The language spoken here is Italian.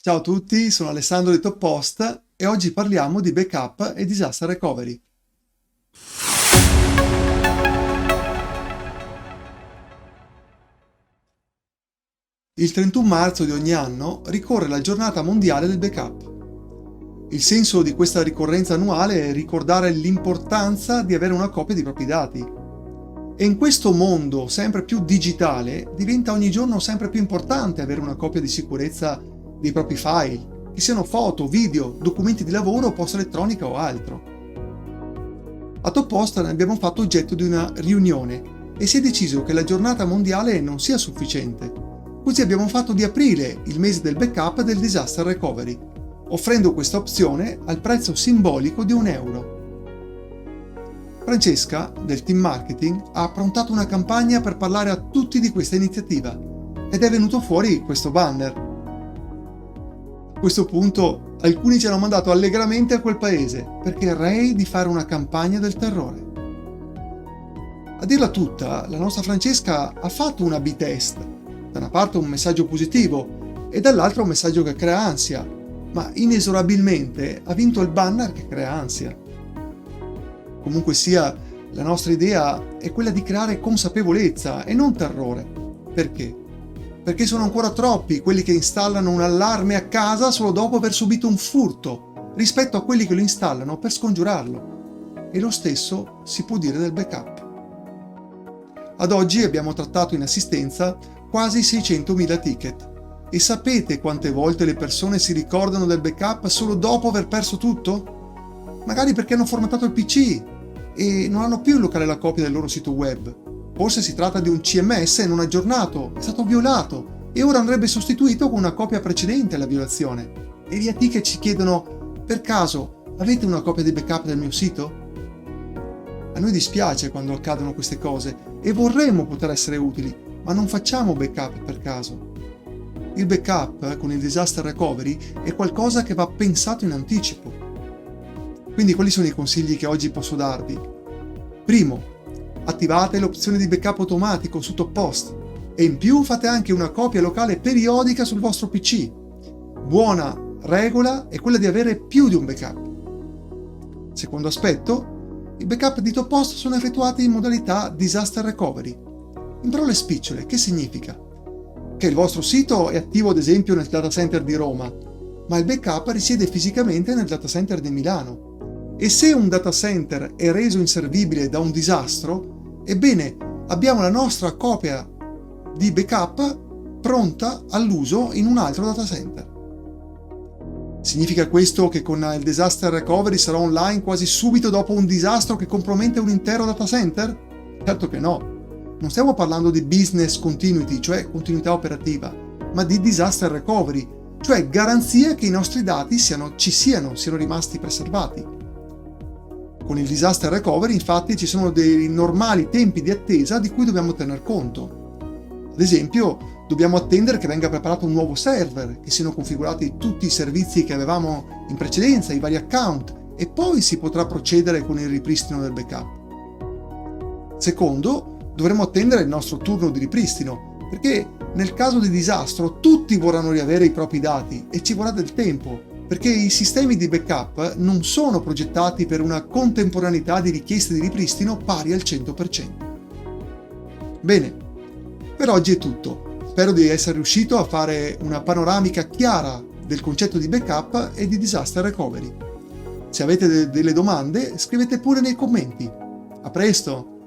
Ciao a tutti, sono Alessandro di Top Post e oggi parliamo di backup e disaster recovery. Il 31 marzo di ogni anno ricorre la giornata mondiale del backup. Il senso di questa ricorrenza annuale è ricordare l'importanza di avere una copia dei propri dati. E in questo mondo sempre più digitale diventa ogni giorno sempre più importante avere una copia di sicurezza dei propri file, che siano foto, video, documenti di lavoro, posta elettronica o altro. A Top Post ne abbiamo fatto oggetto di una riunione e si è deciso che la giornata mondiale non sia sufficiente. Così abbiamo fatto di aprile il mese del backup e del disaster recovery, offrendo questa opzione al prezzo simbolico di €1. Francesca, del team marketing, ha approntato una campagna per parlare a tutti di questa iniziativa ed è venuto fuori questo banner. A questo punto alcuni ci hanno mandato allegramente a quel paese perché rei di fare una campagna del terrore. A dirla tutta, la nostra Francesca ha fatto un A/B test, da una parte un messaggio positivo e dall'altra un messaggio che crea ansia, ma inesorabilmente ha vinto il banner che crea ansia. Comunque sia, la nostra idea è quella di creare consapevolezza e non terrore. Perché? Perché sono ancora troppi quelli che installano un allarme a casa solo dopo aver subito un furto, rispetto a quelli che lo installano per scongiurarlo. E lo stesso si può dire del backup. Ad oggi abbiamo trattato in assistenza quasi 600.000 ticket. E sapete quante volte le persone si ricordano del backup solo dopo aver perso tutto? Magari perché hanno formattato il PC e non hanno più in locale la copia del loro sito web. Forse si tratta di un CMS non aggiornato, è stato violato e ora andrebbe sostituito con una copia precedente alla violazione. E gli IT che ci chiedono: per caso avete una copia di backup del mio sito? A noi dispiace quando accadono queste cose e vorremmo poter essere utili, ma non facciamo backup per caso. Il backup con il disaster recovery è qualcosa che va pensato in anticipo. Quindi quali sono i consigli che oggi posso darvi? Primo, attivate l'opzione di backup automatico su Top Post e in più fate anche una copia locale periodica sul vostro PC. Buona regola è quella di avere più di un backup. Secondo aspetto, i backup di Top Post sono effettuati in modalità disaster recovery. In parole spicciole, che significa? Che il vostro sito è attivo ad esempio nel data center di Roma, ma il backup risiede fisicamente nel data center di Milano. E se un data center è reso inservibile da un disastro, ebbene abbiamo la nostra copia di backup pronta all'uso in un altro data center. Significa questo che con il disaster recovery sarà online quasi subito dopo un disastro che compromette un intero data center? Certo che no. Non stiamo parlando di business continuity, cioè continuità operativa, ma di disaster recovery, cioè garanzia che i nostri dati siano rimasti preservati. Con il disaster recovery, infatti, ci sono dei normali tempi di attesa di cui dobbiamo tener conto. Ad esempio, dobbiamo attendere che venga preparato un nuovo server, che siano configurati tutti i servizi che avevamo in precedenza, i vari account, e poi si potrà procedere con il ripristino del backup. Secondo, dovremo attendere il nostro turno di ripristino, perché nel caso di disastro tutti vorranno riavere i propri dati e ci vorrà del tempo, perché i sistemi di backup non sono progettati per una contemporaneità di richieste di ripristino pari al 100%. Bene, per oggi è tutto. Spero di essere riuscito a fare una panoramica chiara del concetto di backup e di disaster recovery. Se avete delle domande, scrivete pure nei commenti. A presto!